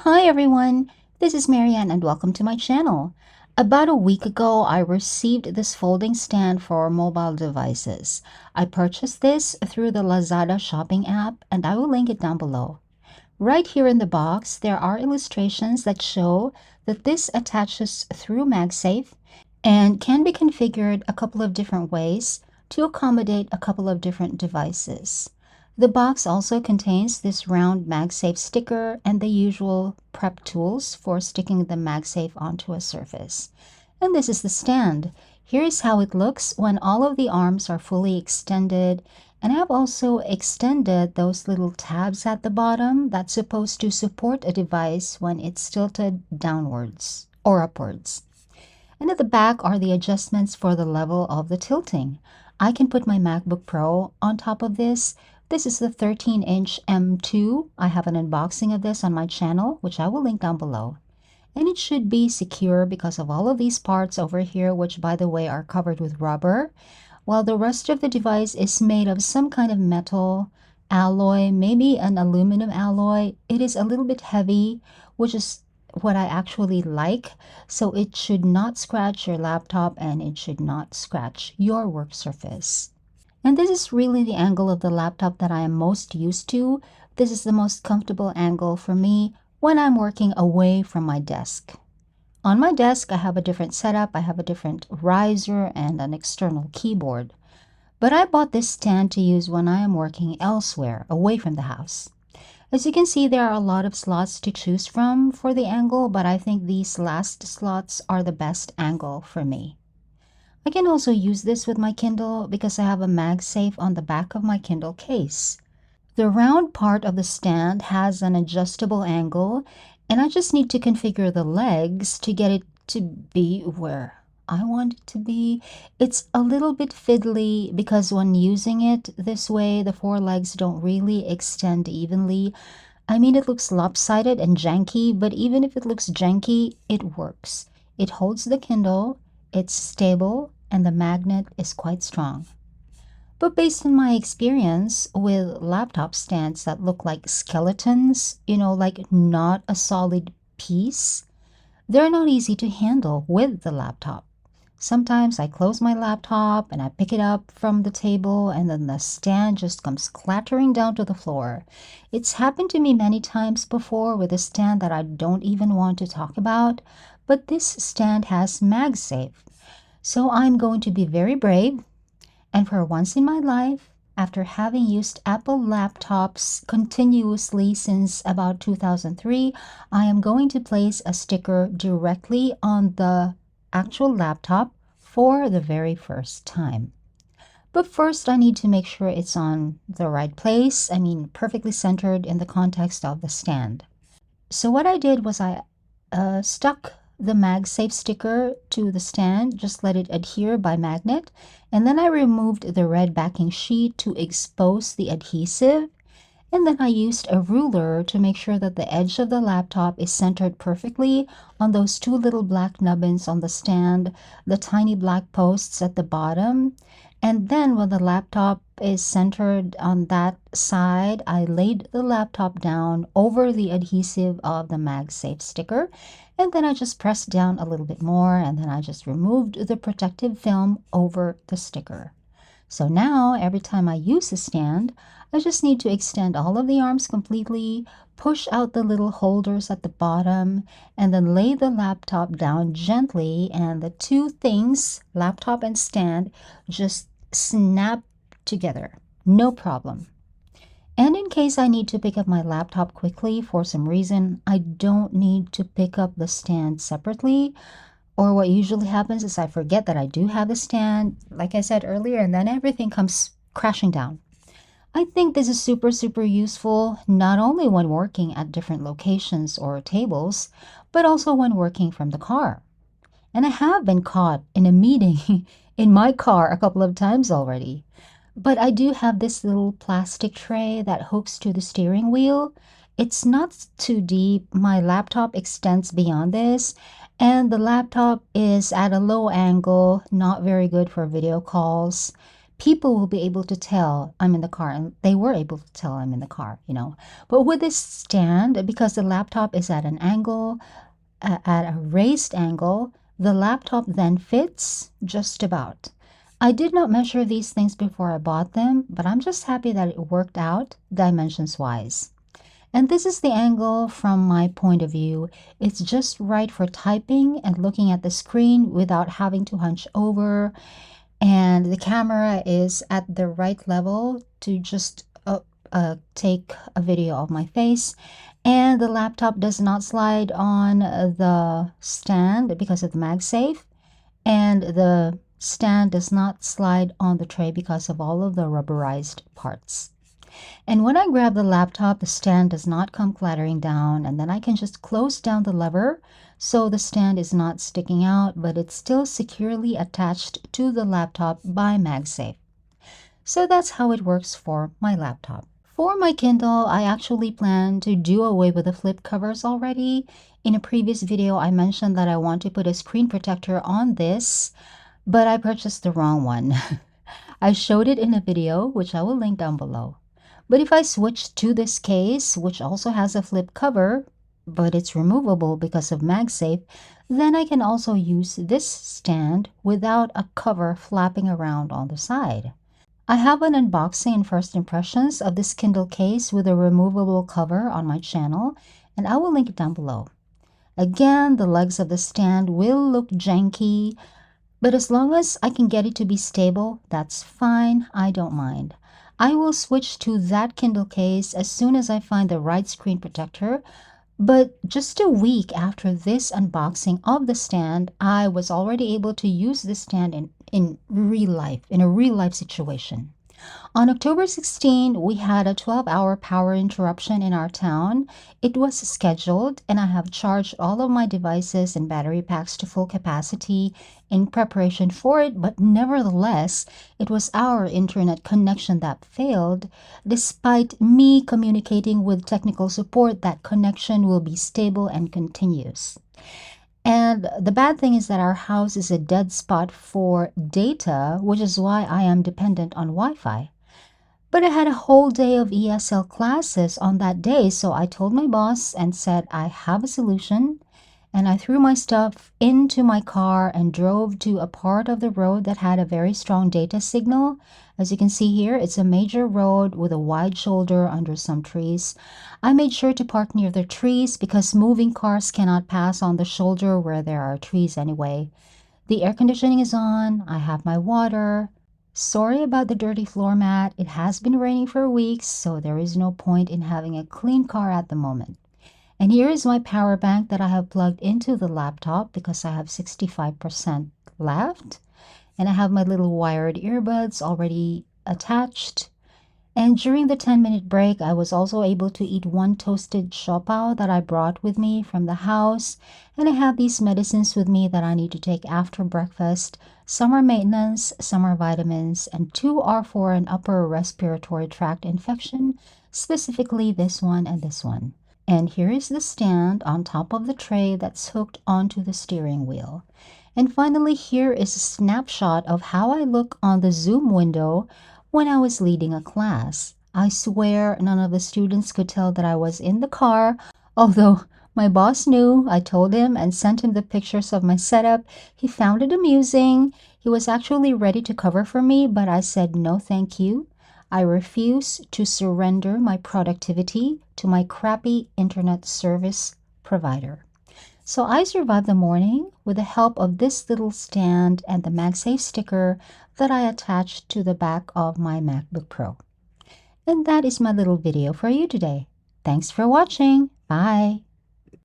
Hi everyone, this is Marianne and welcome to my channel. About a week ago, I received this folding stand for mobile devices. I purchased this through the Lazada shopping app and I will link it down below. Right here in the box, there are illustrations that show that this attaches through MagSafe and can be configured a couple of different ways to accommodate a couple of different devices. The box also contains this round MagSafe sticker and the usual prep tools for sticking the MagSafe onto a surface. And this is the stand. Here is how it looks when all of the arms are fully extended. And I've also extended those little tabs at the bottom that's supposed to support a device when it's tilted downwards or upwards. And at the back are the adjustments for the level of the tilting. I can put my MacBook Pro on top of this. This is the 13-inch M2. I have an unboxing of this on my channel, which I will link down below. And it should be secure because of all of these parts over here, which by the way are covered with rubber, while the rest of the device is made of some kind of metal alloy, maybe an aluminum alloy. It is a little bit heavy, which is what I actually like, so it should not scratch your laptop and it should not scratch your work surface. And this is really the angle of the laptop that I am most used to. This is the most comfortable angle for me when I'm working away from my desk. On my desk, I have a different setup. I have a different riser and an external keyboard. But I bought this stand to use when I am working elsewhere, away from the house. As you can see, there are a lot of slots to choose from for the angle, but I think these last slots are the best angle for me. I can also use this with my Kindle because I have a MagSafe on the back of my Kindle case. The round part of the stand has an adjustable angle, and I just need to configure the legs to get it to be where I want it to be. It's a little bit fiddly because when using it this way, the four legs don't really extend evenly. I mean, it looks lopsided and janky, but even if it looks janky, it works. It holds the Kindle, it's stable, and the magnet is quite strong. But based on my experience with laptop stands that look like skeletons, like not a solid piece, they're not easy to handle with the laptop. Sometimes I close my laptop and I pick it up from the table and then the stand just comes clattering down to the floor. It's happened to me many times before with a stand that I don't even want to talk about, but this stand has MagSafe. So I'm going to be very brave, and for once in my life, after having used Apple laptops continuously since about 2003, I am going to place a sticker directly on the actual laptop for the very first time. But first, I need to make sure it's on the right place, perfectly centered in the context of the stand. So what I did was I stuck the MagSafe sticker to the stand, just let it adhere by magnet, and then I removed the red backing sheet to expose the adhesive, and then I used a ruler to make sure that the edge of the laptop is centered perfectly on those two little black nubbins on the stand, the tiny black posts at the bottom. And then when the laptop is centered on that side, I laid the laptop down over the adhesive of the MagSafe sticker. And then I just pressed down a little bit more, and then I just removed the protective film over the sticker. So now every time I use the stand, I just need to extend all of the arms completely, push out the little holders at the bottom, and then lay the laptop down gently, and the two things, laptop and stand, just snap together. No problem. And in case I need to pick up my laptop quickly for some reason, I don't need to pick up the stand separately. Or what usually happens is I forget that I do have a stand, like I said earlier, and then everything comes crashing down. I think this is super, super useful, not only when working at different locations or tables, but also when working from the car. And I have been caught in a meeting in my car a couple of times already. But I do have this little plastic tray that hooks to the steering wheel. It's not too deep. My laptop extends beyond this, and the laptop is at a low angle, not very good for video calls. people will be able to tell I'm in the car, and they were able to tell I'm in the car, you know. But with this stand, because the laptop is at an angle, at a raised angle, the laptop then fits just about. I did not measure these things before I bought them, but I'm just happy that it worked out dimensions wise. And this is the angle from my point of view. It's just right for typing and looking at the screen without having to hunch over. And the camera is at the right level to just take a video of my face. And the laptop does not slide on the stand because of the MagSafe. And the stand does not slide on the tray because of all of the rubberized parts. And when I grab the laptop, the stand does not come clattering down, and then I can just close down the lever so the stand is not sticking out, but it's still securely attached to the laptop by MagSafe. So that's how it works for my laptop. For my Kindle, I actually plan to do away with the flip covers already. In a previous video, I mentioned that I want to put a screen protector on this, but I purchased the wrong one. I showed it in a video, which I will link down below. But if I switch to this case, which also has a flip cover, but it's removable because of MagSafe, then I can also use this stand without a cover flapping around on the side. I have an unboxing and first impressions of this Kindle case with a removable cover on my channel, and I will link it down below. Again, the legs of the stand will look janky, but as long as I can get it to be stable, that's fine. I don't mind. I will switch to that Kindle case as soon as I find the right screen protector. But just a week after this unboxing of the stand, I was already able to use this stand in real life, in a real life situation. On October 16, we had a 12-hour power interruption in our town. It was scheduled, and I have charged all of my devices and battery packs to full capacity in preparation for it, but nevertheless, it was our internet connection that failed. Despite me communicating with technical support that connection will be stable and continuous. And the bad thing is that our house is a dead spot for data, which is why I am dependent on Wi-Fi. But I had a whole day of ESL classes on that day, so I told my boss and said I have a solution. And I threw my stuff into my car and drove to a part of the road that had a very strong data signal. As you can see here, it's a major road with a wide shoulder under some trees. I made sure to park near the trees because moving cars cannot pass on the shoulder where there are trees anyway. The air conditioning is on. I have my water. Sorry about the dirty floor mat. It has been raining for weeks, so there is no point in having a clean car at the moment. And here is my power bank that I have plugged into the laptop because I have 65% left. And I have my little wired earbuds already attached. And during the 10-minute break, I was also able to eat one toasted siopao that I brought with me from the house. And I have these medicines with me that I need to take after breakfast. Some are maintenance, some are vitamins, and 2 are for an upper respiratory tract infection, specifically this one and this one. And here is the stand on top of the tray that's hooked onto the steering wheel. And finally, here is a snapshot of how I look on the Zoom window when I was leading a class. I swear none of the students could tell that I was in the car, although my boss knew. I told him and sent him the pictures of my setup. He found it amusing. He was actually ready to cover for me, but I said no thank you. I refuse to surrender my productivity to my crappy internet service provider. So I survived the morning with the help of this little stand and the MagSafe sticker that I attached to the back of my MacBook Pro. And that is my little video for you today. Thanks for watching. Bye.